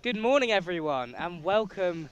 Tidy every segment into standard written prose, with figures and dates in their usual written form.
Good morning, everyone, and welcome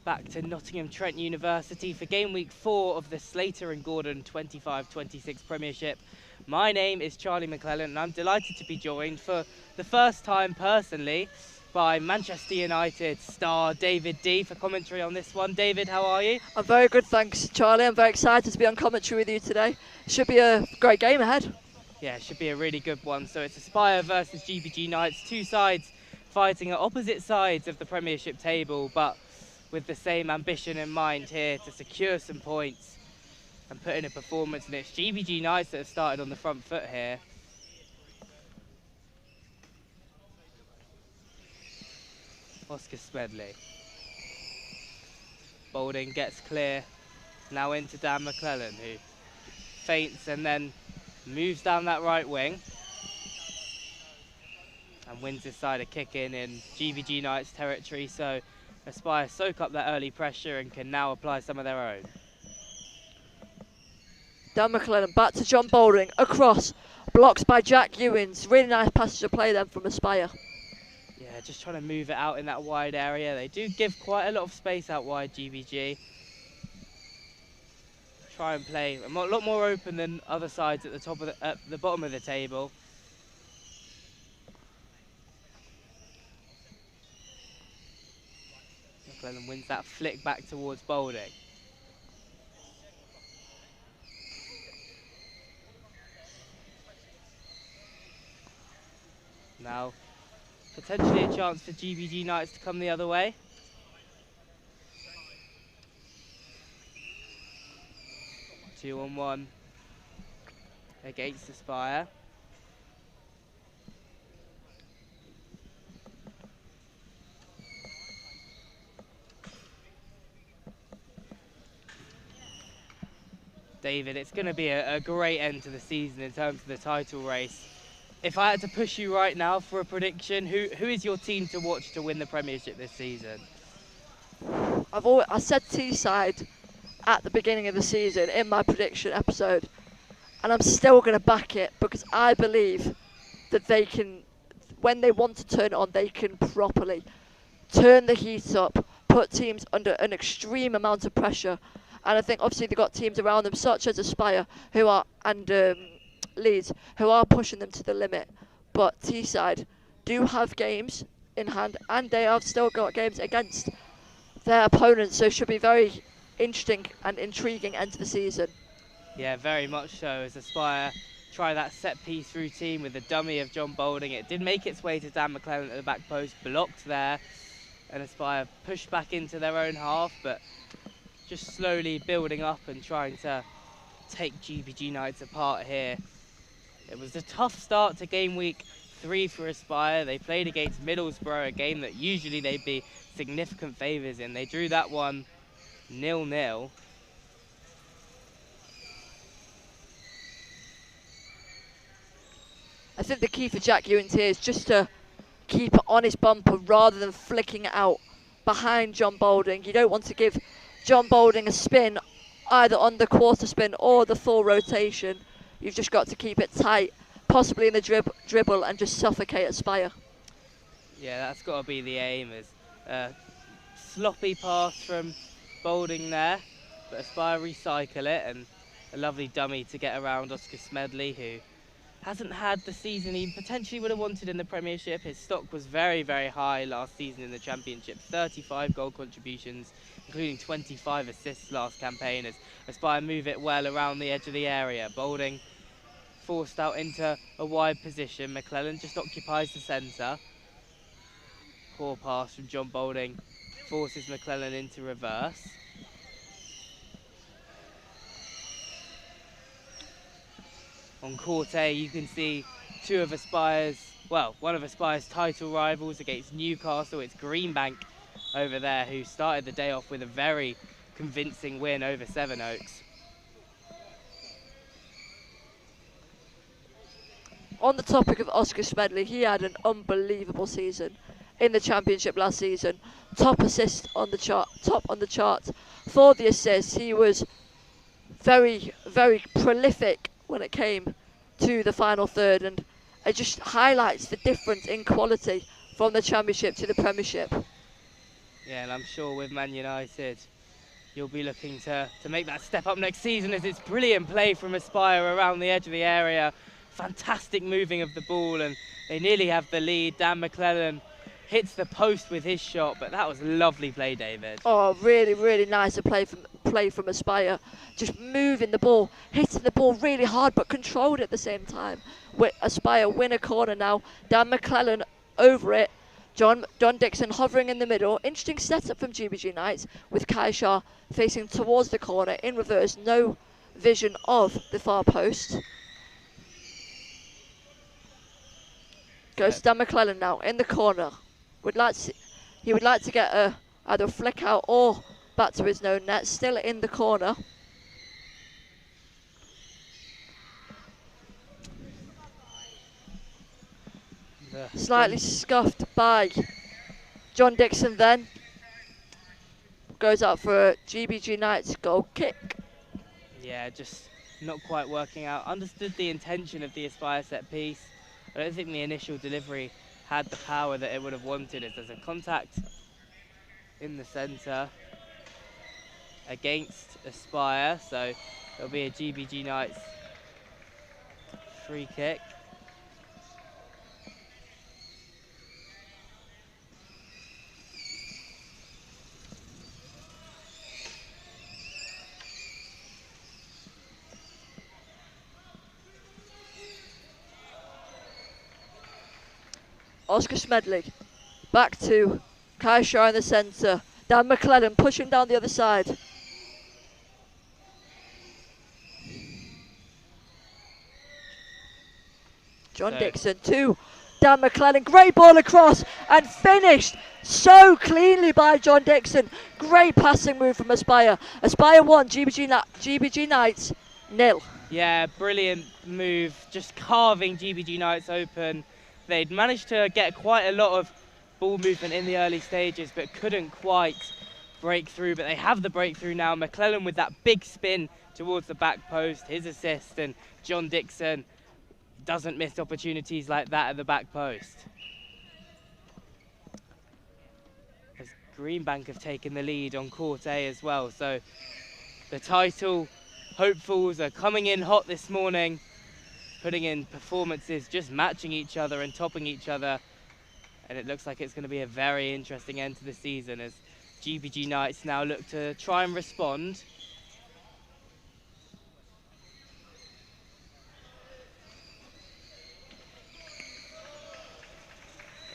back to Nottingham Trent University for Game Week 4 of the Slater and Gordon 25-26 Premiership. My name is Charlie McClellan, and I'm delighted to be joined for the first time personally by Manchester United star David D for commentary on this one. David, how are you? I'm very good, thanks, Charlie. I'm very excited to be on commentary with you today. Should be a great game ahead. Yeah, it should be a really good one. So it's Aspire versus GBG Knights, two sides fighting at opposite sides of the Premiership table, but with the same ambition in mind here to secure some points and put in a performance. And it's GBG Knights that have started on the front foot here. Oscar Smedley. Boulding gets clear. Now into Dan McClellan, who feints and then moves down that right wing. And wins this side a kick in GBG Knights territory. So Aspire soak up that early pressure and can now apply some of their own. Dan McClellan back to John Boulding, across, blocks by Jack Ewins. Really nice passage of play then from Aspire. Yeah, just trying to move it out in that wide area. They do give quite a lot of space out wide, GBG. Try and play a lot more open than other sides at the bottom of the table. McClellan wins that flick back towards Boulding. Now, potentially a chance for GBG Knights to come the other way. Two on one against Aspire. David, it's going to be a great end to the season in terms of the title race. If I had to push you right now for a prediction, who is your team to watch to win the Premiership this season? I said Teesside at the beginning of the season in my prediction episode, and I'm still going to back it because I believe that they can, when they want to turn it on, they can properly turn the heat up, put teams under an extreme amount of pressure. And I think obviously they've got teams around them such as Aspire and Leeds who are pushing them to the limit. But Teesside do have games in hand, and they have still got games against their opponents, so it should be very interesting and intriguing end to the season. Yeah, very much so, as Aspire try that set piece routine with the dummy of John Boulding. It did make its way to Dan McClellan at the back post, blocked there, and Aspire pushed back into their own half, but just slowly building up and trying to take GBG Knights apart here. It was a tough start to game week 3 for Aspire. They played against Middlesbrough, a game that usually they'd be significant favours in. They drew that one 0-0. I think the key for Jack Ewins here is just to keep it on his bumper rather than flicking it out behind John Boulding. You don't want to give John Boulding a spin either on the quarter spin or the full rotation. You've just got to keep it tight, possibly in the dribble, and just suffocate Aspire. Yeah, that's got to be the aim. Is a sloppy pass from Boulding there, but Aspire recycle it, and a lovely dummy to get around Oscar Smedley, who hasn't had the season he potentially would have wanted in the Premiership. His stock was very, very high last season in the Championship. 35 goal contributions, including 25 assists last campaign, as Aspire move it well around the edge of the area. Boulding forced out into a wide position. McClellan just occupies the centre. Poor pass from John Boulding forces McClellan into reverse. On court A, you can see one of Aspire's title rivals against Newcastle. It's Greenbank over there, who started the day off with a very convincing win over Sevenoaks. On the topic of Oscar Smedley, he had an unbelievable season in the Championship last season. Top assist on the chart, top on the charts for the assists. He was very, very prolific when it came to the final third, and it just highlights the difference in quality from the Championship to the Premiership. Yeah, and I'm sure with Man United, you'll be looking to make that step up next season, as it's brilliant play from Aspire around the edge of the area. Fantastic moving of the ball, and they nearly have the lead. Dan McClellan hits the post with his shot, but that was lovely play, David. Oh, really, really nice to play from Aspire. Just moving the ball, hitting the ball really hard, but controlled at the same time. With Aspire win a corner now. Dan McClellan over it. John Dixon hovering in the middle. Interesting setup from GBG Knights with Kai Shah facing towards the corner in reverse. No vision of the far post. Goes to Dan McClellan now in the corner. He would like to get either a flick out or back to his own net. Still in the corner. Slightly scuffed by John Dixon then. Goes out for a GBG Knights goal kick. Yeah, just not quite working out. Understood the intention of the Aspire set piece. I don't think the initial delivery had the power that it would have wanted, as there's a contact in the centre against Aspire, so there'll be a GBG Knights free kick. Oscar Smedley back to Kai Shah in the centre. Dan McClellan pushing down the other side. John Dixon to Dan McClellan. Great ball across and finished so cleanly by John Dixon. Great passing move from Aspire. Aspire 1, GBG Knights 0. Yeah, brilliant move, just carving GBG Knights open. They'd managed to get quite a lot of ball movement in the early stages, but couldn't quite break through. But they have the breakthrough now. McClellan with that big spin towards the back post, his assist, and John Dixon doesn't miss opportunities like that at the back post. As Greenbank have taken the lead on Court A as well, so the title hopefuls are coming in hot this morning, putting in performances just matching each other and topping each other, and it looks like it's going to be a very interesting end to the season as GBG Knights now look to try and respond.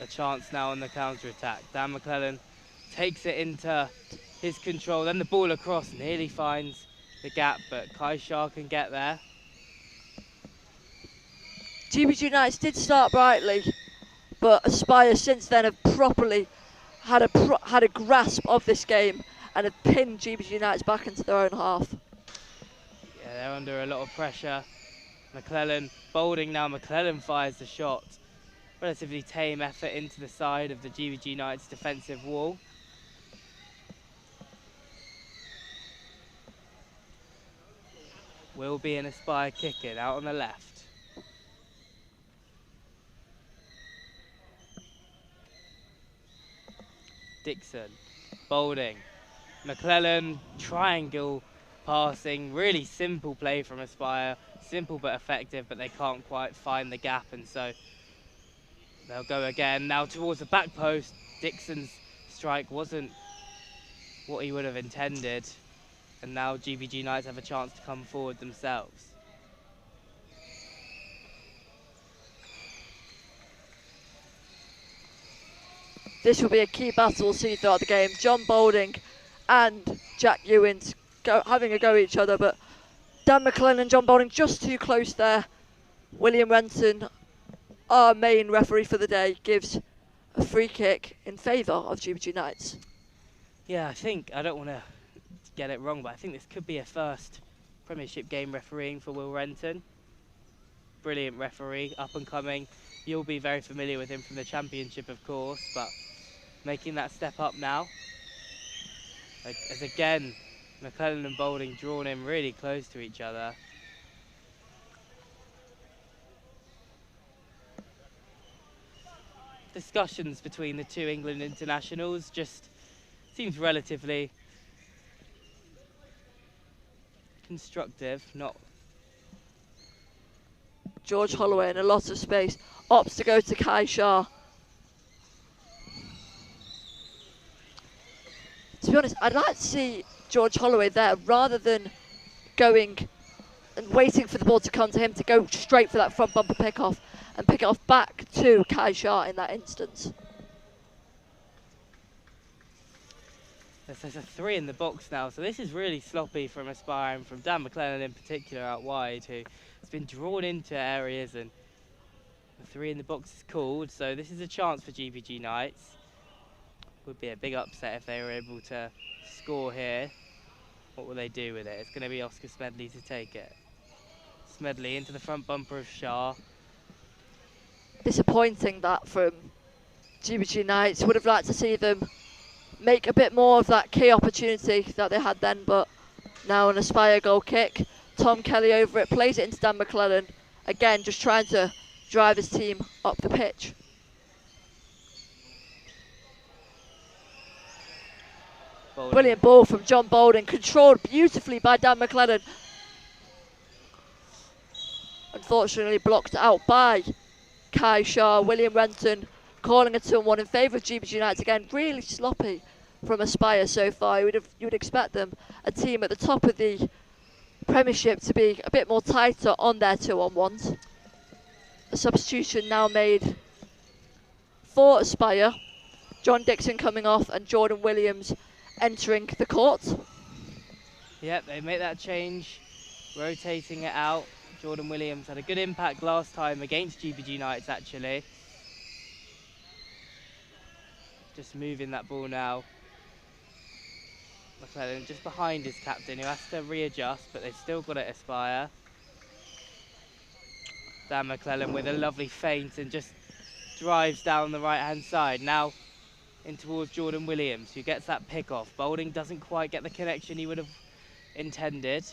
A chance now on the counter-attack. Dan McClellan takes it into his control, then the ball across nearly finds the gap, but Kai Shah can get there. GBG Knights did start brightly, but Aspire since then have properly had a grasp of this game and have pinned GBG Knights back into their own half. Yeah, they're under a lot of pressure. McClellan bowling now. McClellan fires the shot. Relatively tame effort into the side of the GBG Knights defensive wall. Will be an Aspire kick in out on the left. Dixon, bowling. McClellan, triangle passing. Really simple play from Aspire. Simple but effective, but they can't quite find the gap, and so they'll go again. Now towards the back post. Dixon's strike wasn't what he would have intended, and now GBG Knights have a chance to come forward themselves. This will be a key battle we'll see throughout the game. John Boulding and Jack Ewins having a go at each other, but Dan McClellan and John Boulding just too close there. William Renton, our main referee for the day, gives a free kick in favour of GBG Knights. Yeah, I don't want to get it wrong, but I think this could be a first Premiership game refereeing for Will Renton. Brilliant referee, up and coming. You'll be very familiar with him from the Championship, of course, but making that step up now. As again, McClellan and Boulding drawn in really close to each other. discussions between the two England internationals just seems relatively constructive, not... George Holloway in a lot of space, opts to go to Kai Shah. To be honest, I'd like to see George Holloway there rather than going and waiting for the ball to come to him, to go straight for that front bumper pick off and pick it off back to Kai Shah in that instance. There's a 3 in the box now, so this is really sloppy from Aspire and from Dan McClellan in particular out wide, who has been drawn into areas, and the 3 in the box is called, so this is a chance for GBG Knights. Would be a big upset if they were able to score here. What will they do with it? It's going to be Oscar Smedley to take it. Smedley into the front bumper of Shah. Disappointing that from GBG Knights. Would have liked to see them make a bit more of that key opportunity that they had then, but now an Aspire goal kick. Tom Kelly over it, plays it into Dan McClellan. Again, just trying to drive his team up the pitch. Bowling. Brilliant ball from John Bolden, controlled beautifully by Dan McClellan. Unfortunately blocked out by Kai Shah. William Renton calling a 2-1 in favour of GBG Knights. Again, really sloppy from Aspire so far. You would expect them, a team at the top of the Premiership, to be a bit more tighter on their 2-on-1s. A substitution now made for Aspire. John Dixon coming off and Jordan Williams entering the court. Yep, they make that change, rotating it out. Jordan Williams had a good impact last time against GBG Knights, actually. Just moving that ball now. McClellan just behind his captain, who has to readjust, but they've still got it, Aspire. Dan McClellan with a lovely feint and just drives down the right-hand side. Now in towards Jordan Williams, who gets that pick off. Boulding doesn't quite get the connection he would have intended.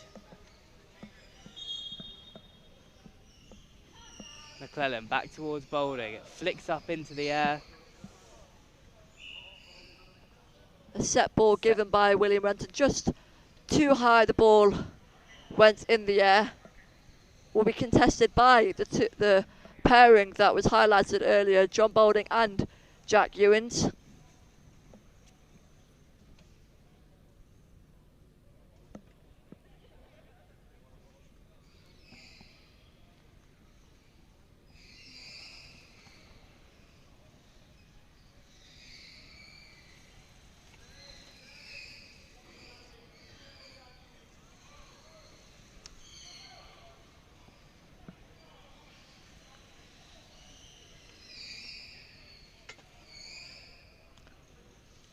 McClellan back towards Boulding. It flicks up into the air. A set ball given by William Renton, just too high. The ball went in the air. Will be contested by the pairing that was highlighted earlier, John Boulding and Jack Ewins.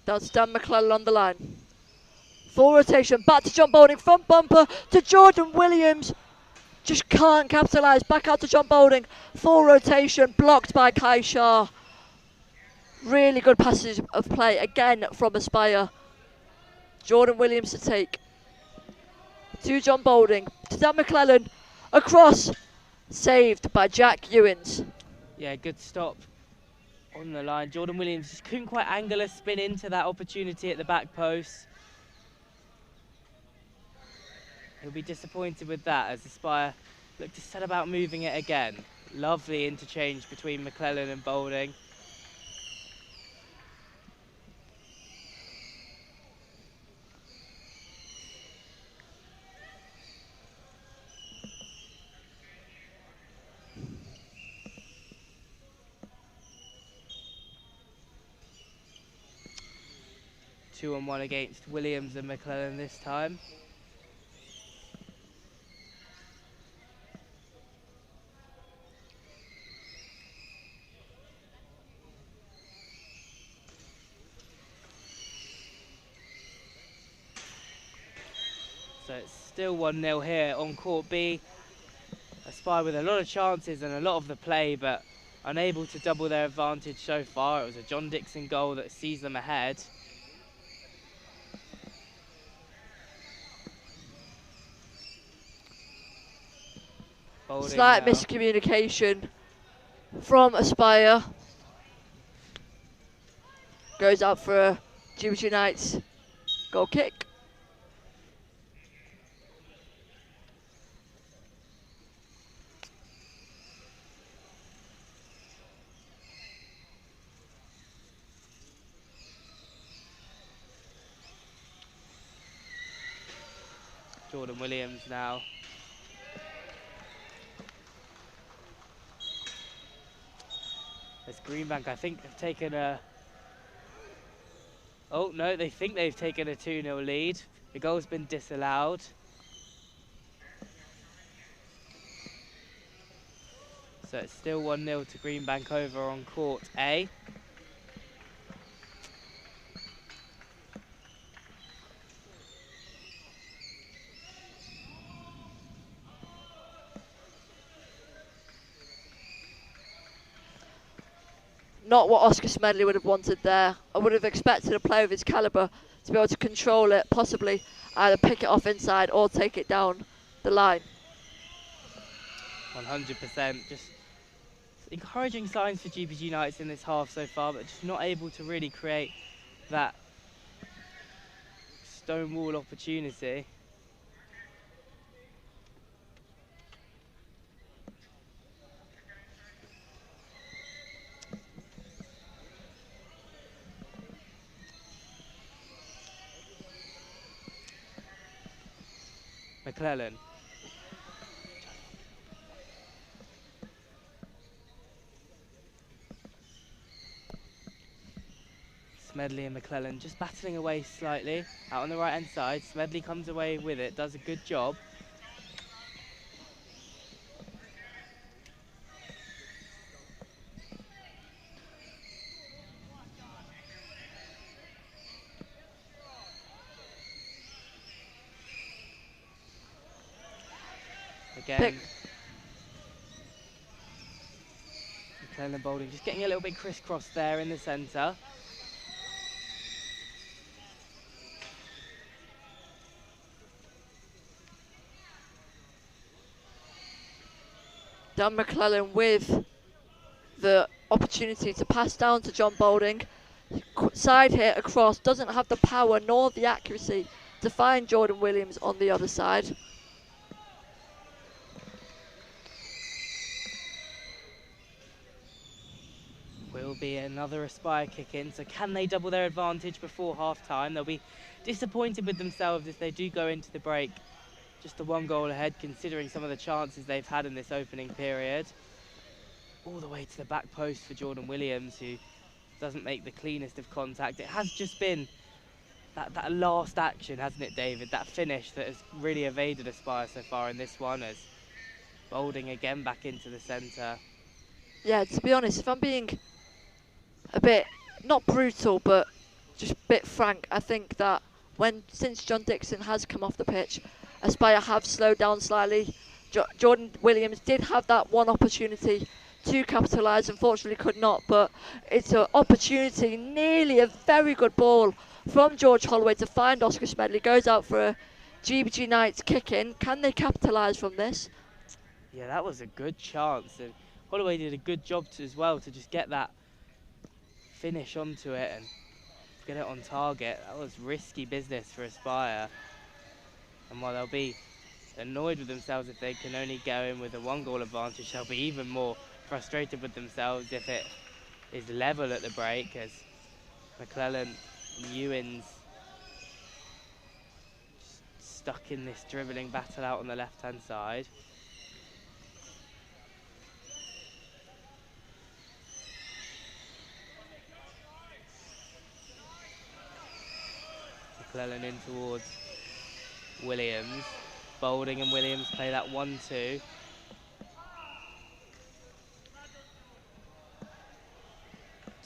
That's Dan McClellan on the line. Full rotation, back to John Boulding, front bumper to Jordan Williams. Just can't capitalise, back out to John Boulding. Full rotation, blocked by Kai Shah. Really good passage of play, again from Aspire. Jordan Williams to take. To John Boulding, to Dan McClellan, across. Saved by Jack Ewins. Yeah, good stop on the line. Jordan Williams just couldn't quite angle a spin into that opportunity at the back post. He'll be disappointed with that as Aspire look to set about moving it again. Lovely interchange between McClellan and Boulding. Two on one against Williams and McClellan this time. So it's still 1-0 here on court B. Aspire with a lot of chances and a lot of the play, but unable to double their advantage so far. It was a John Dixon goal that sees them ahead. Slight miscommunication from Aspire. goes out for a GBG Knights goal kick. Jordan Williams now. As Greenbank, I think, have taken a... Oh, no, they think they've taken a 2-0 lead. The goal's been disallowed. So it's still 1-0 to Greenbank over on court A. Not what Oscar Smedley would have wanted there. I would have expected a player of his calibre to be able to control it, possibly either pick it off inside or take it down the line. 100%. Just encouraging signs for GBG Knights in this half so far, but just not able to really create that stonewall opportunity. McClellan. Smedley and McClellan just battling away slightly out on the right hand side. Smedley comes away with it, does a good job. Again, McClellan bowling, just getting a little bit crisscross there in the centre. Dan McClellan with the opportunity to pass down to John Boulding. Side hit across, doesn't have the power nor the accuracy to find Jordan Williams on the other side. Will be another Aspire kick in, so can they double their advantage before half time? They'll be disappointed with themselves if they do go into the break just the 1 goal ahead, considering some of the chances they've had in this opening period. All the way to the back post for Jordan Williams, who doesn't make the cleanest of contact. It has just been that last action, hasn't it, David? That finish that has really evaded Aspire so far in this one, as Boulding again back into the centre. Yeah, to be honest, if I'm being a bit, not brutal, but just a bit frank, I think that since John Dixon has come off the pitch, Aspire have slowed down slightly. Jordan Williams did have that one opportunity to capitalise, unfortunately could not, but it's an opportunity, nearly a very good ball from George Holloway to find Oscar Smedley. Goes out for a GBG Knights kick in. Can they capitalise from this? Yeah, that was a good chance, and Holloway did a good job as well to just get that finish onto it and get it on target. That was risky business for Aspire, and while they'll be annoyed with themselves if they can only go in with a 1 goal advantage, they'll be even more frustrated with themselves if it is level at the break, as McClellan and Ewins stuck in this dribbling battle out on the left hand side. McClellan in towards Williams. Boulding and Williams play that 1-2.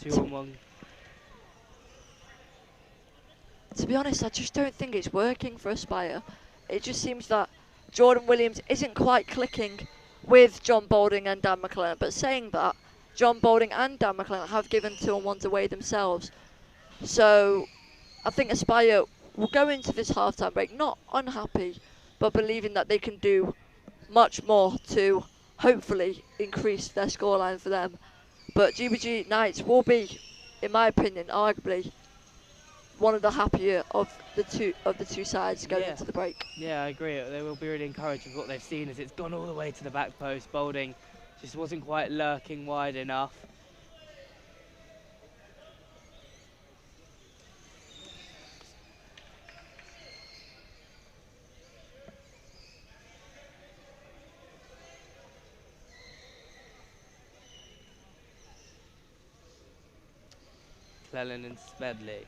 Two on one. To be honest, I just don't think it's working for Aspire. It just seems that Jordan Williams isn't quite clicking with John Boulding and Dan McClellan. But saying that, John Boulding and Dan McClellan have given 2-1 away themselves. So I think Aspire will go into this half-time break not unhappy, but believing that they can do much more to hopefully increase their scoreline for them. But GBG Knights will be in my opinion, arguably one of the happier of the two sides going into the break. Yeah, I agree. They will be really encouraged with what they've seen as it's gone all the way to the back post. Boulding just wasn't quite lurking wide enough. Clellan and Smedley.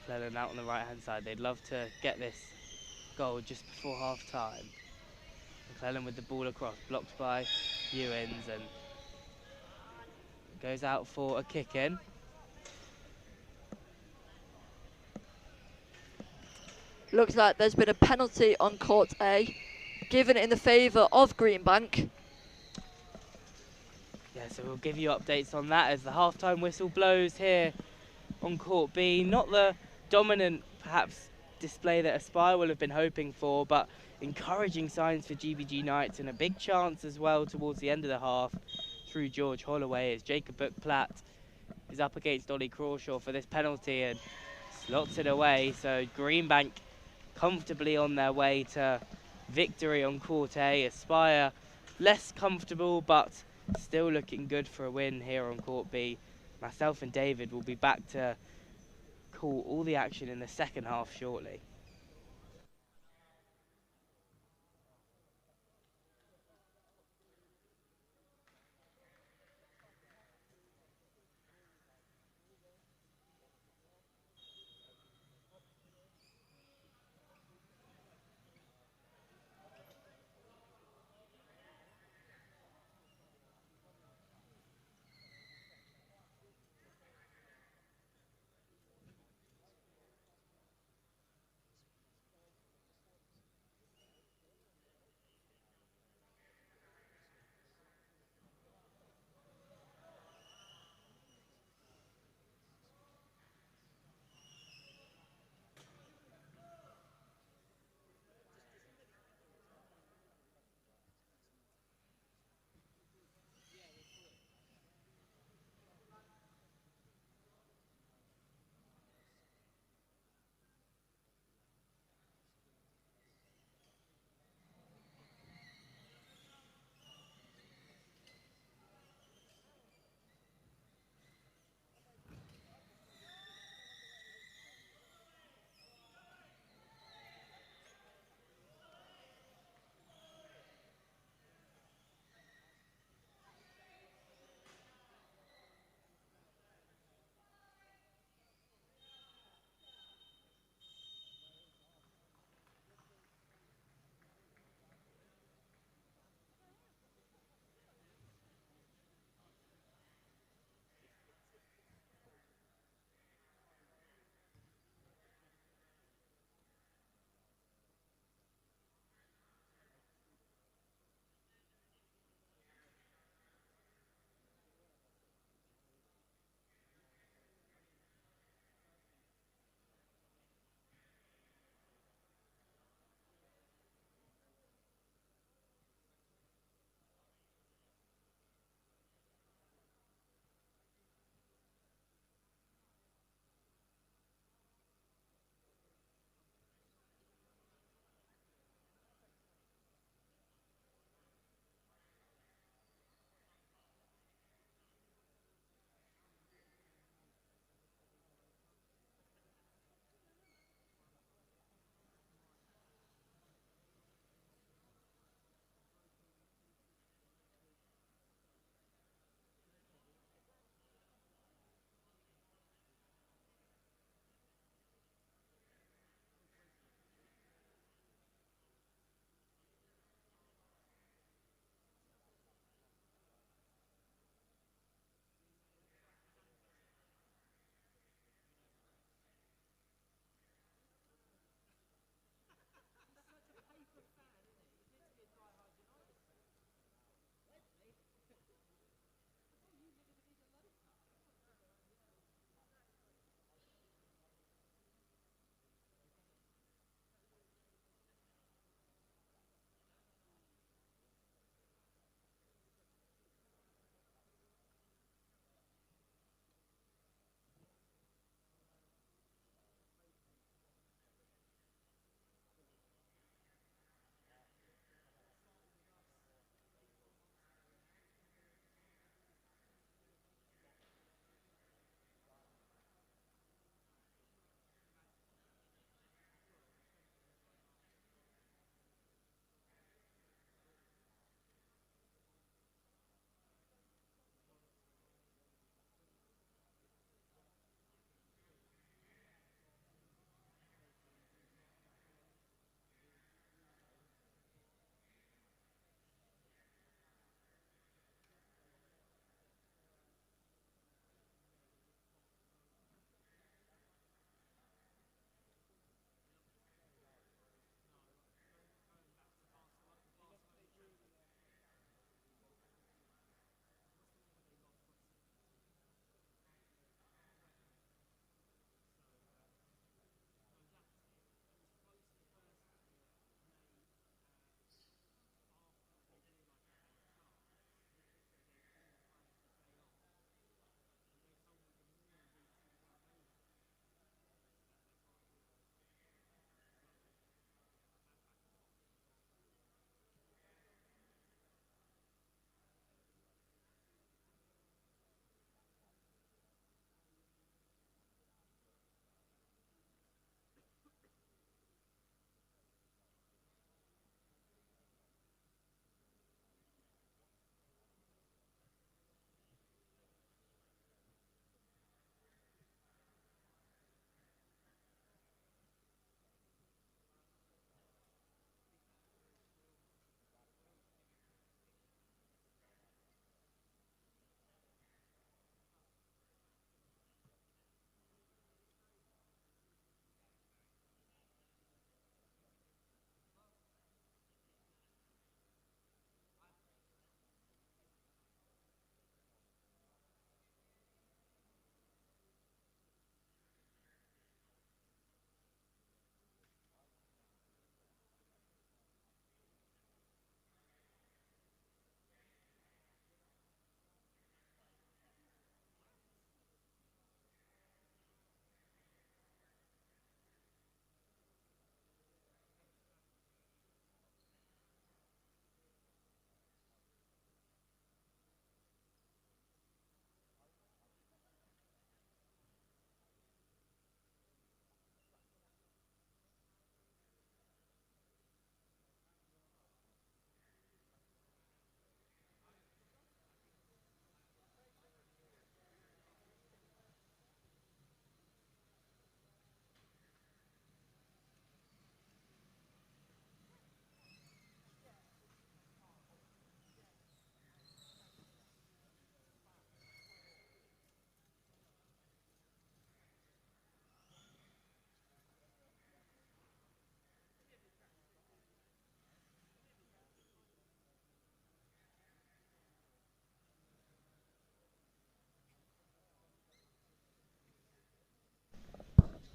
Clellan out on the right hand side. They'd love to get this goal just before half time. Clellan with the ball across, blocked by Ewins, and goes out for a kick in. Looks like there's been a penalty on court A, given in the favour of Greenbank. Yeah, so we'll give you updates on that as the half-time whistle blows here on court B. Not the dominant, perhaps, display that Aspire will have been hoping for, but encouraging signs for GBG Knights and a big chance as well towards the end of the half through George Holloway as Jacob Book-Platt is up against Ollie Crawshaw for this penalty and slots it away. So Greenbank comfortably on their way to victory on court A. Aspire less comfortable, but still looking good for a win here on court B. Myself and David will be back to call all the action in the second half shortly.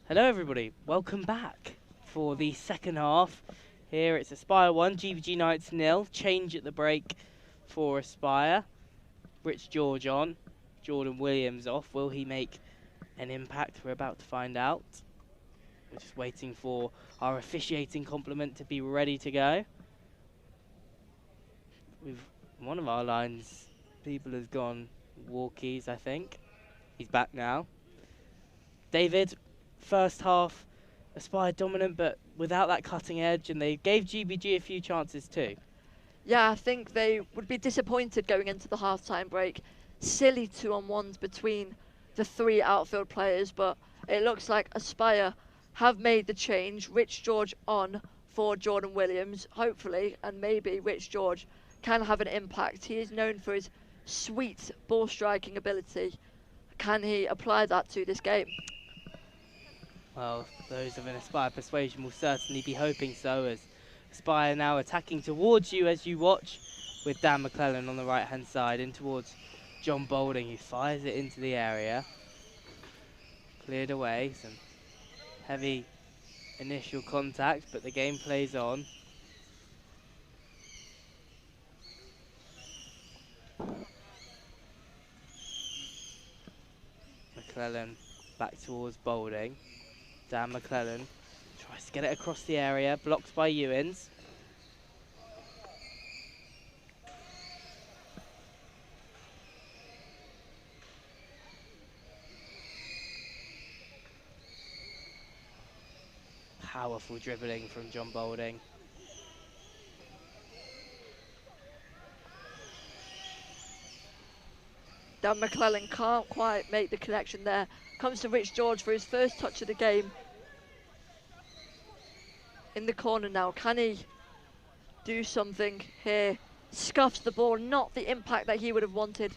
Hello everybody, welcome back for the second half. Here it's Aspire 1, GBG Knights 0. Change at the break for Aspire. Rich George on, Jordan Williams off. Will he make an impact? We're about to find out. We're just waiting for our officiating complement to be ready to go. One of our lines, people has gone walkies, I think. He's back now. David, first half, Aspire dominant, but without that cutting edge, and they gave GBG a few chances too. Yeah, I think they would be disappointed going into the half-time break. Silly 2-on-1s between the 3 outfield players, but it looks like Aspire have made the change. Rich George on for Jordan Williams, hopefully, and maybe Rich George can have an impact. He is known for his sweet ball striking ability. Can he apply that to this game? Well, those of an Aspire persuasion will certainly be hoping so, as Aspire now attacking towards you as you watch, with Dan McClellan on the right hand side in towards John Boulding, who fires it into the area. Cleared away, some heavy initial contact, but the game plays on. McClellan back towards Boulding. Dan McClellan tries to get it across the area, blocked by Ewins. Powerful dribbling from John Boulding. Dan McClellan can't quite make the connection there. Comes to Rich George for his first touch of the game. In the corner now, can he do something here? Scuffs the ball, not the impact that he would have wanted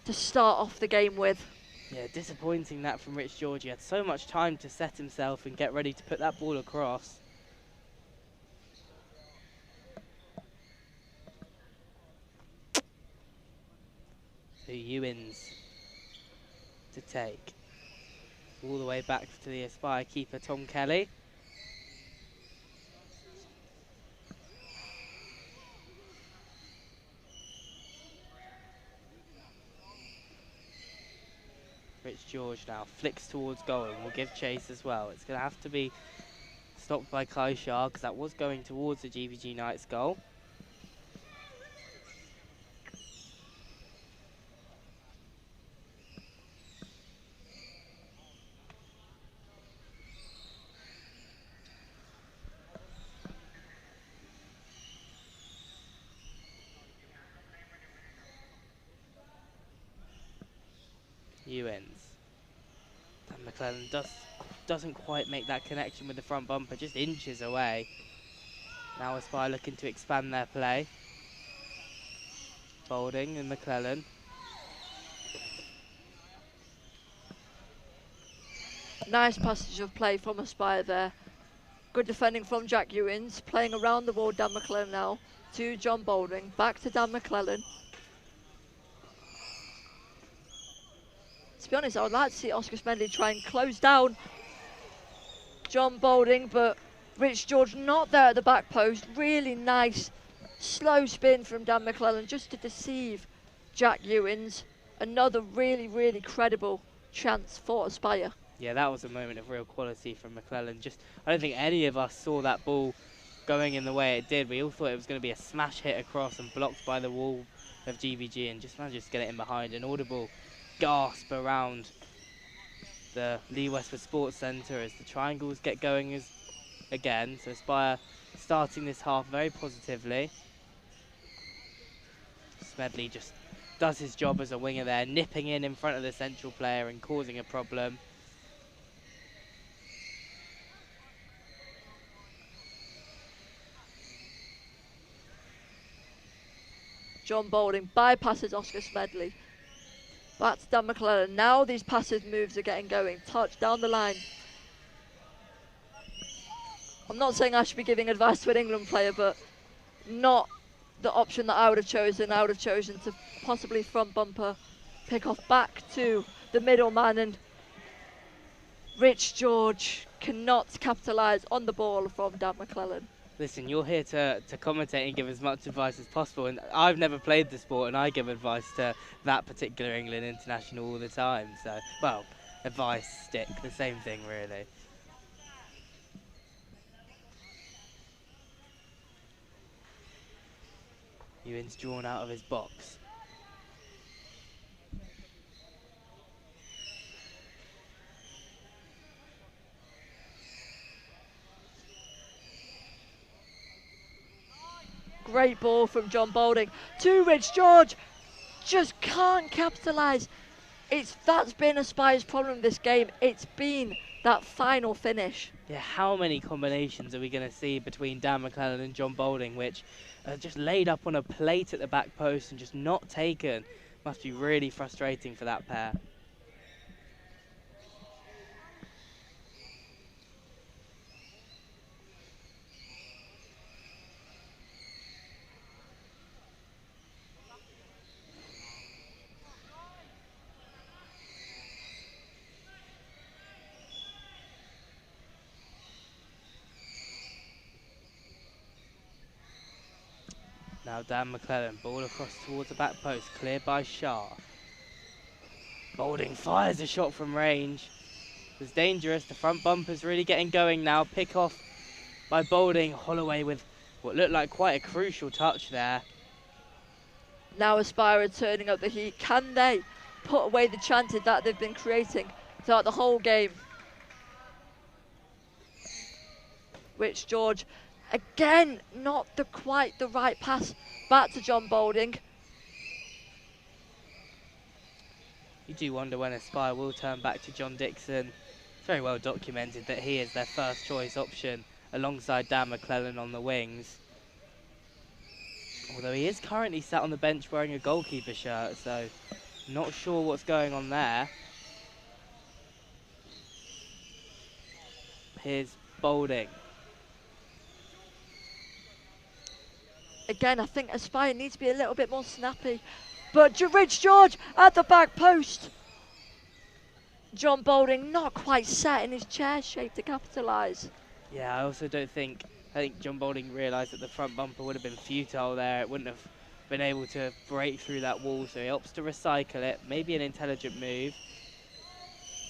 to start off the game with. Yeah, disappointing that from Rich George. He had so much time to set himself and get ready to put that ball across. So Ewins to take. All the way back to the Aspire keeper, Tom Kelly. Rich George now flicks towards goal and will give chase as well. It's going to have to be stopped by Kai Shah, because that was going towards the GBG Knights goal. Ewins. Dan McClellan doesn't quite make that connection with the front bumper, just inches away. Now Aspire looking to expand their play. Boulding and McClellan. Nice passage of play from Aspire there. Good defending from Jack Ewins. Playing around the ball, Dan McClellan now to John Boulding. Back to Dan McClellan. To be honest, I would like to see Oscar Smedley try and close down John Boulding, but Rich George not there at the back post. Really nice slow spin from Dan McClellan just to deceive Jack Ewins. Another really, really credible chance for Aspire. Yeah, that was a moment of real quality from McClellan. I don't think any of us saw that ball going in the way it did. We all thought it was going to be a smash hit across and blocked by the wall of GBG, and just managed to get it in behind. An audible gasp around the Lee Westwood Sports Centre as the triangles get going again. So Aspire starting this half very positively. Smedley just does his job as a winger there, nipping in front of the central player and causing a problem. John Boulding bypasses Oscar Smedley. Back to Dan McClellan. Now these passive moves are getting going. Touch down the line. I'm not saying I should be giving advice to an England player, but not the option that I would have chosen. I would have chosen to possibly front bumper, pick off back to the middleman, and Rich George cannot capitalise on the ball from Dan McClellan. Listen, you're here to commentate and give as much advice as possible, and I've never played the sport, and I give advice to that particular England international all the time. So, well, advice, stick, the same thing, really. Ewan's drawn out of his box. Great ball from John Boulding to Rich George. Just can't capitalise. That's been Aspire's problem this game. It's been that final finish. Yeah, how many combinations are we going to see between Dan McClellan and John Boulding, which are just laid up on a plate at the back post and just not taken? Must be really frustrating for that pair. Now Dan McClellan, ball across towards the back post, cleared by Shah. Boulding fires a shot from range. It's dangerous, the front bumper's really getting going now. Pick off by Boulding. Holloway with what looked like quite a crucial touch there. Now Aspire are turning up the heat. Can they put away the chances that they've been creating throughout the whole game? Rich George, again, not quite the right pass back to John Boulding. You do wonder when Aspire will turn back to John Dixon. It's very well documented that he is their first choice option alongside Dan McClellan on the wings. Although he is currently sat on the bench wearing a goalkeeper shirt, so not sure what's going on there. Here's Boulding. Again, I think Aspire needs to be a little bit more snappy. But Rich George at the back post. John Boulding not quite set in his chair shape to capitalise. Yeah, I also don't think, I think John Boulding realised that the front bumper would have been futile there. It wouldn't have been able to break through that wall, so he opts to recycle it. Maybe an intelligent move.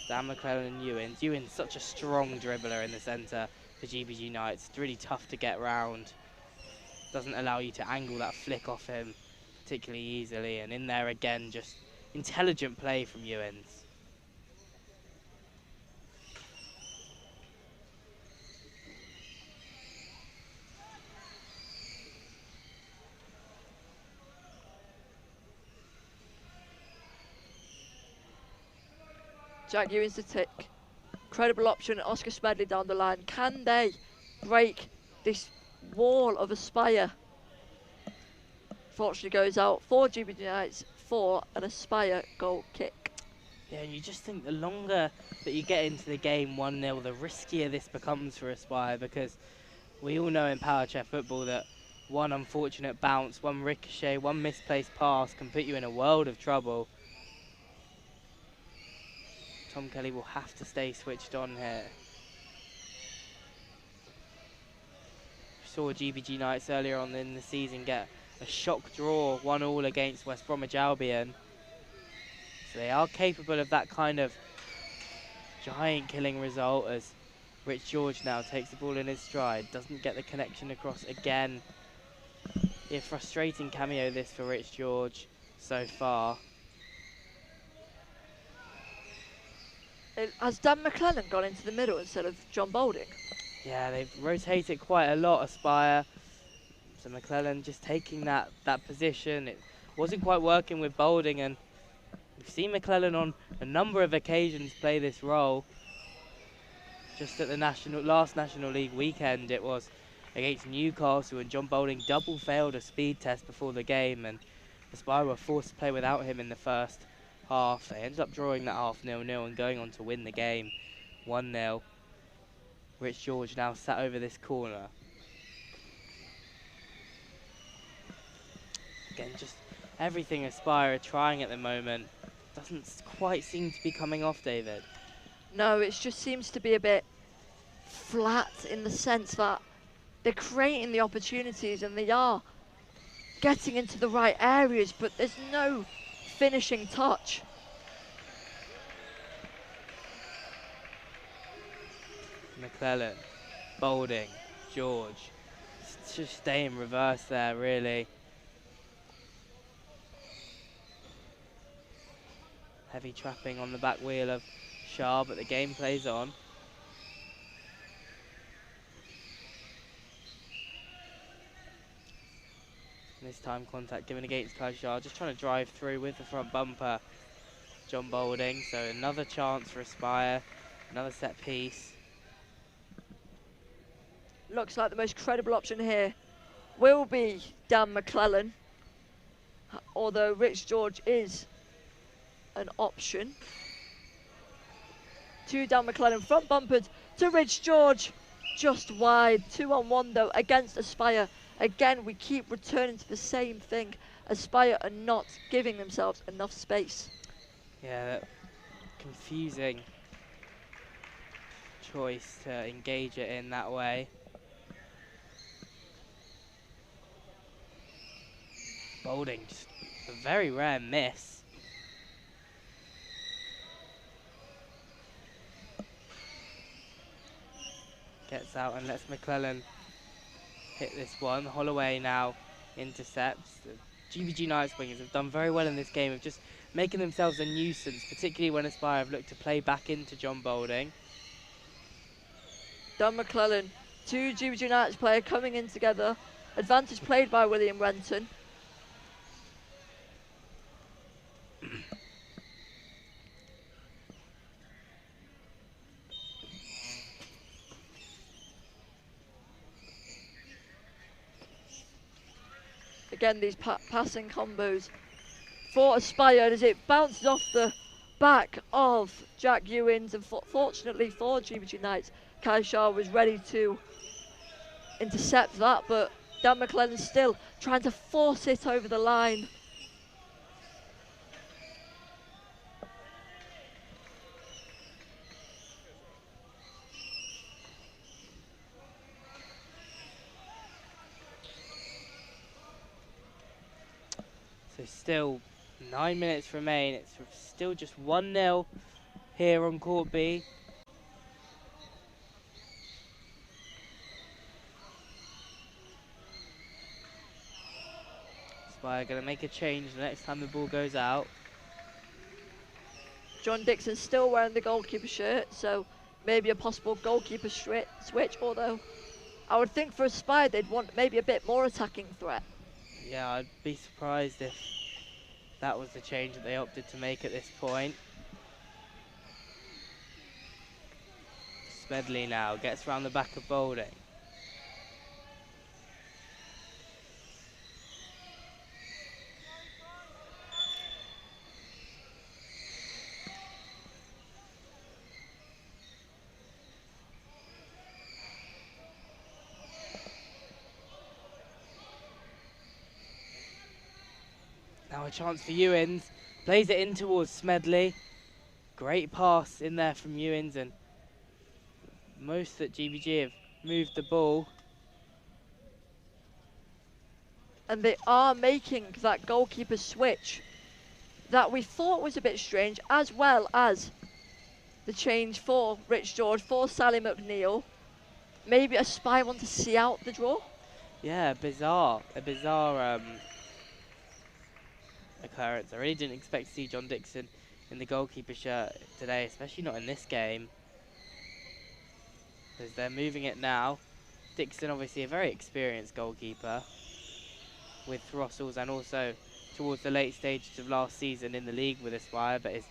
Dan McClellan and Ewins. Ewins such a strong dribbler in the centre for GBG Knights. It's really tough to get round. Doesn't allow you to angle that flick off him particularly easily. And in there again, just intelligent play from Ewins. Jack Ewins to tick. Incredible option, Oscar Smedley down the line. Can they break this wall of Aspire? Fortunately goes out for GBG Knights for an Aspire goal kick. Yeah, and you just think the longer that you get into the game 1-0, the riskier this becomes for Aspire, because we all know in Powerchair Football that one unfortunate bounce, one ricochet, one misplaced pass can put you in a world of trouble. Tom Kelly will have to stay switched on here. We saw GBG Knights earlier on in the season get a shock draw, 1-1 against West Bromwich Albion. So they are capable of that kind of giant killing result, as Rich George now takes the ball in his stride, doesn't get the connection across again. A frustrating cameo this for Rich George so far. Has Dan McClellan gone into the middle instead of John Boulding? Yeah, they've rotated quite a lot, Aspire. So McClellan just taking that position. It wasn't quite working with Boulding, and we've seen McClellan on a number of occasions play this role. Just at the last National League weekend, it was against Newcastle, and John Boulding double failed a speed test before the game, and Aspire were forced to play without him in the first half. They ended up drawing that half 0-0 and going on to win the game 1-0. Rich George now sat over this corner. Again, just everything Aspire are trying at the moment doesn't quite seem to be coming off, David. No, it just seems to be a bit flat in the sense that they're creating the opportunities and they are getting into the right areas, but there's no finishing touch. McClellan, Boulding, George. Just stay in reverse there, really. Heavy trapping on the back wheel of Shah, but the game plays on. And this time contact given against Kai Shah, just trying to drive through with the front bumper. John Boulding, so another chance for Aspire, another set piece. Looks like the most credible option here will be Dan McClellan, although Rich George is an option. To Dan McClellan, front bumpered to Rich George, just wide. 2-on-1 though against Aspire. Again, we keep returning to the same thing. Aspire are not giving themselves enough space. Yeah, confusing choice to engage it in that way. Boulding, just a very rare miss. Gets out and lets McClellan hit this one. Holloway now intercepts. The GBG Knights wingers have done very well in this game of just making themselves a nuisance, particularly when Aspire have looked to play back into John Boulding. Dan McClellan, two GBG United players coming in together. Advantage played by William Renton. Again, these passing combos for Aspire as it bounces off the back of Jack Ewins, and fortunately for GBG Knights, Kai Shah was ready to intercept that, but Dan McClellan still trying to force it over the line. So still 9 minutes remain. It's still just 1-0 here on Court B. Aspire going to make a change the next time the ball goes out. John Dixon still wearing the goalkeeper shirt, so maybe a possible goalkeeper switch, although I would think for Aspire they'd want maybe a bit more attacking threat. Yeah, I'd be surprised if that was the change that they opted to make at this point. Smedley now gets around the back of Boulding. Now a chance for Ewins. Plays it in towards Smedley. Great pass in there from Ewins, and most that GBG have moved the ball. And they are making that goalkeeper switch that we thought was a bit strange, as well as the change for Rich George, for Sally McNeil. Maybe Aspire want to see out the draw? Yeah, bizarre. A bizarre occurrence. I really didn't expect to see John Dixon in the goalkeeper shirt today, especially not in this game. Because they're moving it now. Dixon, obviously a very experienced goalkeeper with Throssels, and also towards the late stages of last season in the league with Aspire, but his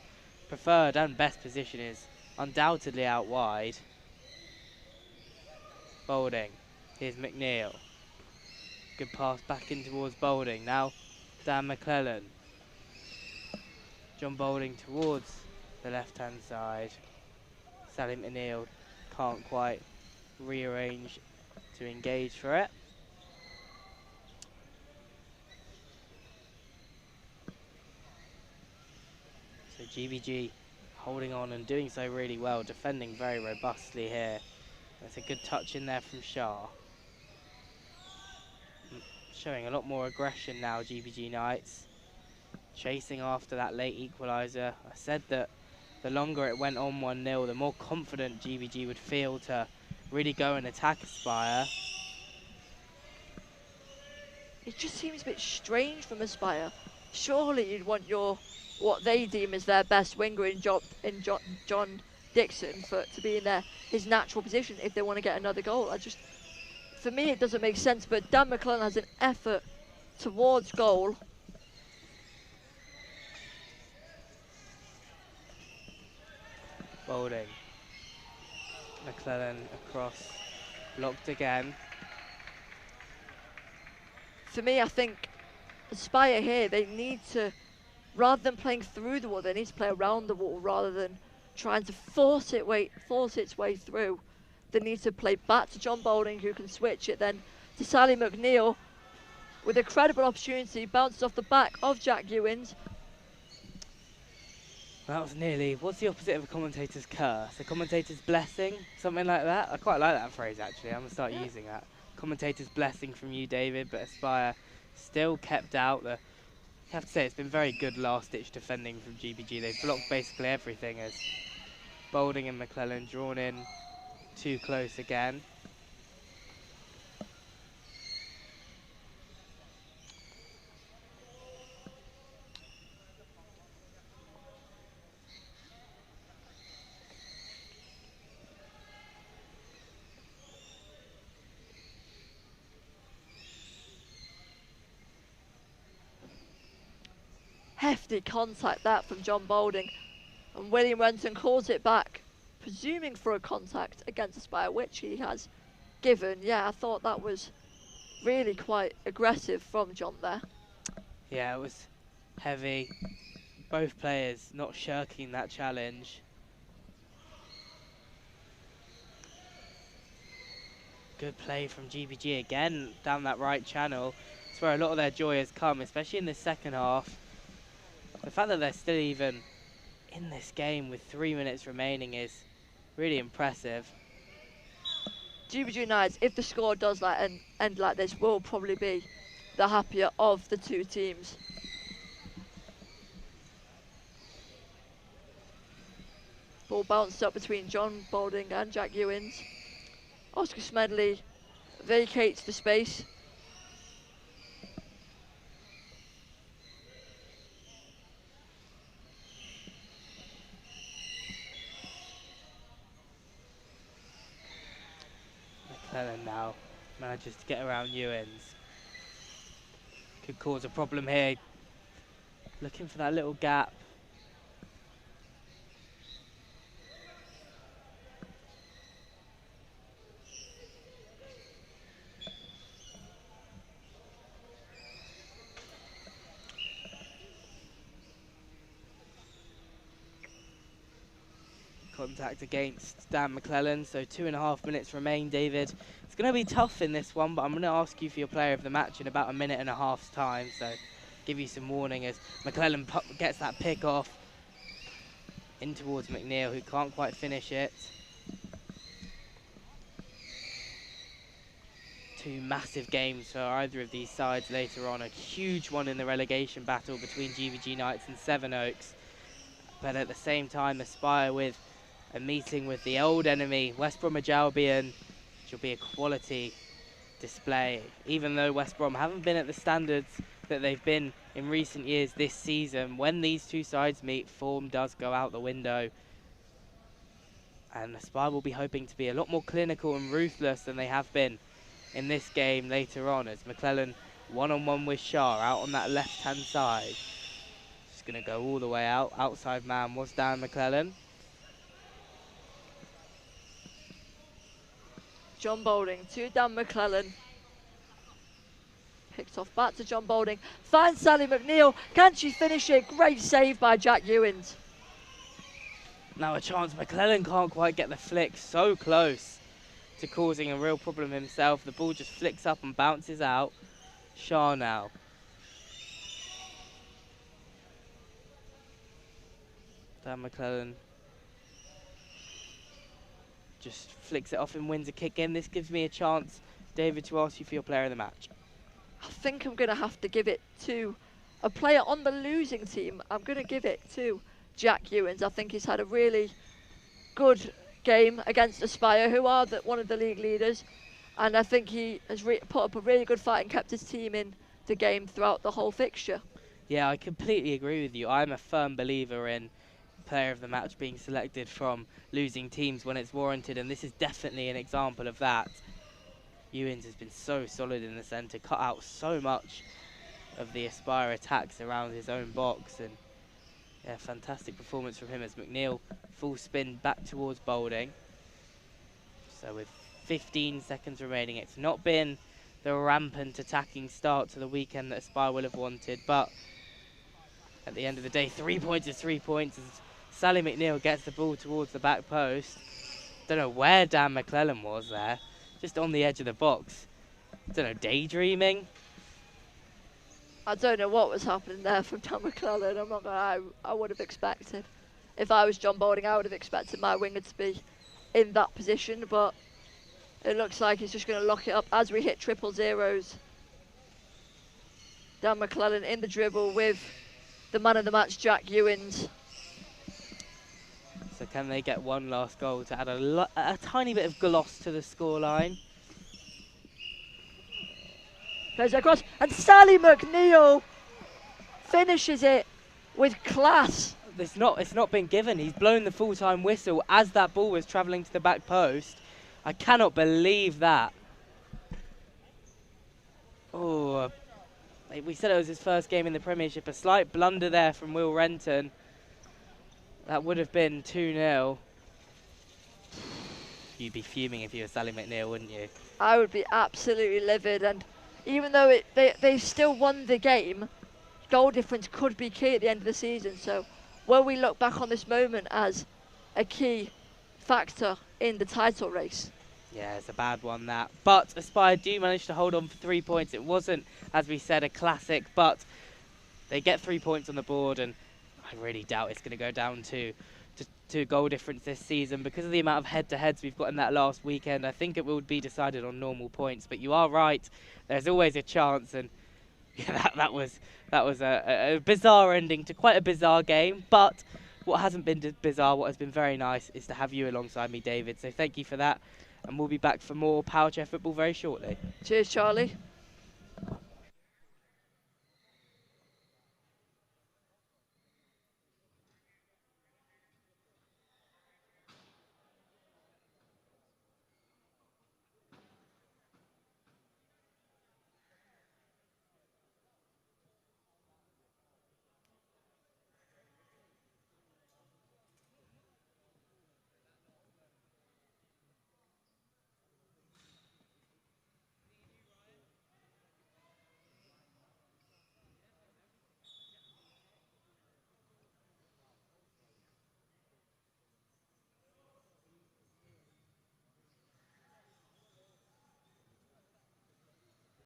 preferred and best position is undoubtedly out wide. Boulding. Here's McNeil. Good pass back in towards Boulding. Now Dan McClellan. John Boulding towards the left-hand side. Sally McNeil can't quite rearrange to engage for it. So GBG holding on and doing so really well, defending very robustly here. That's a good touch in there from Shah. Showing a lot more aggression now, GBG Knights. Chasing after that late equaliser. I said that the longer it went on 1-0, the more confident GBG would feel to really go and attack Aspire. It just seems a bit strange from Aspire. Surely you'd want what they deem as their best winger in John Dixon to be in his natural position if they want to get another goal. For me, it doesn't make sense, but Dan McClellan has an effort towards goal. Boulding. McClellan across, blocked again. For me, I think Aspire here, they need to, rather than playing through the wall, they need to play around the wall rather than trying to force its way through. They need to play back to John Boulding, who can switch it then to Sally McNeil with a credible opportunity, bounces off the back of Jack Ewins. That was nearly, what's the opposite of a commentator's curse? A commentator's blessing? Something like that? I quite like that phrase actually, I'm going to start using that. Commentator's blessing from you, David, but Aspire still kept out. I have to say it's been very good last-ditch defending from GBG. They've blocked basically everything as Boulding and McClellan drawn in too close again. Hefty contact that from John Boulding, and William Renton calls it back, presuming for a contact against Aspire, which he has given. Yeah, I thought that was really quite aggressive from John there. Yeah, it was heavy. Both players not shirking that challenge. Good play from GBG again down that right channel. It's where a lot of their joy has come, especially in the second half. The fact that they're still even in this game with 3 minutes remaining is really impressive. GBG Knights, if the score does end like this, will probably be the happier of the two teams. Ball bounced up between John Boulding and Jack Ewins. Oscar Smedley vacates the space. McClellan now manages to get around Ewins. Could cause a problem here. Looking for that little gap. Contact against Dan McClellan, so 2.5 minutes remain, David. It's going to be tough in this one, but I'm going to ask you for your player of the match in about 1.5 minutes time, so give you some warning as McClellan gets that pick off in towards McNeil, who can't quite finish it. Two massive games for either of these sides later on. A huge one in the relegation battle between GBG Knights and Sevenoaks, but at the same time Aspire with a meeting with the old enemy, West Bromwich Albion, which will be a quality display. Even though West Brom haven't been at the standards that they've been in recent years this season, when these two sides meet, form does go out the window. And Aspire will be hoping to be a lot more clinical and ruthless than they have been in this game later on, as McClellan one-on-one with Shah out on that left-hand side. Just going to go all the way out. Outside man was Dan McClellan. John Boulding to Dan McClellan. Picked off back to John Boulding. Finds Sally McNeil. Can she finish it? Great save by Jack Ewins. Now a chance. McClellan can't quite get the flick. So close to causing a real problem himself. The ball just flicks up and bounces out. Shah now. Dan McClellan just flicks it off and wins a kick in. This gives me a chance, David, to ask you for your player of the match. I think I'm going to have to give it to a player on the losing team. I'm going to give it to Jack Ewins. I think he's had a really good game against Aspire, who are one of the league leaders. And I think he has put up a really good fight and kept his team in the game throughout the whole fixture. Yeah, I completely agree with you. I'm a firm believer in player of the match being selected from losing teams when it's warranted, and this is definitely an example of that. Ewins has been so solid in the centre, cut out so much of the Aspire attacks around his own box, and yeah, fantastic performance from him as McNeil full spin back towards Boulding. So with 15 seconds remaining, it's not been the rampant attacking start to the weekend that Aspire will have wanted, but at the end of the day, 3 points is 3 points. As Sally McNeil gets the ball towards the back post. Don't know where Dan McClellan was there, just on the edge of the box. Don't know, daydreaming. I don't know what was happening there from Dan McClellan. I'm not gonna lie, I would have expected. If I was John Boulding, I would have expected my winger to be in that position, but it looks like he's just going to lock it up as we hit triple zeros. Dan McClellan in the dribble with the man of the match, Jack Ewins. So can they get one last goal to add a tiny bit of gloss to the scoreline? Plays across, and Sally McNeil finishes it with class. It's not been given. He's blown the full-time whistle as that ball was travelling to the back post. I cannot believe that. Oh, we said it was his first game in the Premiership. A slight blunder there from Will Renton. That would have been 2-0. You'd be fuming if you were Sally McNeil, wouldn't you? I would be absolutely livid, and even though they've still won the game, goal difference could be key at the end of the season. So will we look back on this moment as a key factor in the title race? Yeah, it's a bad one, that. But Aspire do manage to hold on for 3 points. It wasn't, as we said, a classic, but they get 3 points on the board, and I really doubt it's going to go down to goal difference this season because of the amount of head-to-heads we've got in that last weekend. I think it will be decided on normal points, but you are right. There's always a chance, and yeah, that was a bizarre ending to quite a bizarre game. But what hasn't been bizarre, what has been very nice, is to have you alongside me, David. So thank you for that, and we'll be back for more Powerchair Football very shortly. Cheers, Charlie.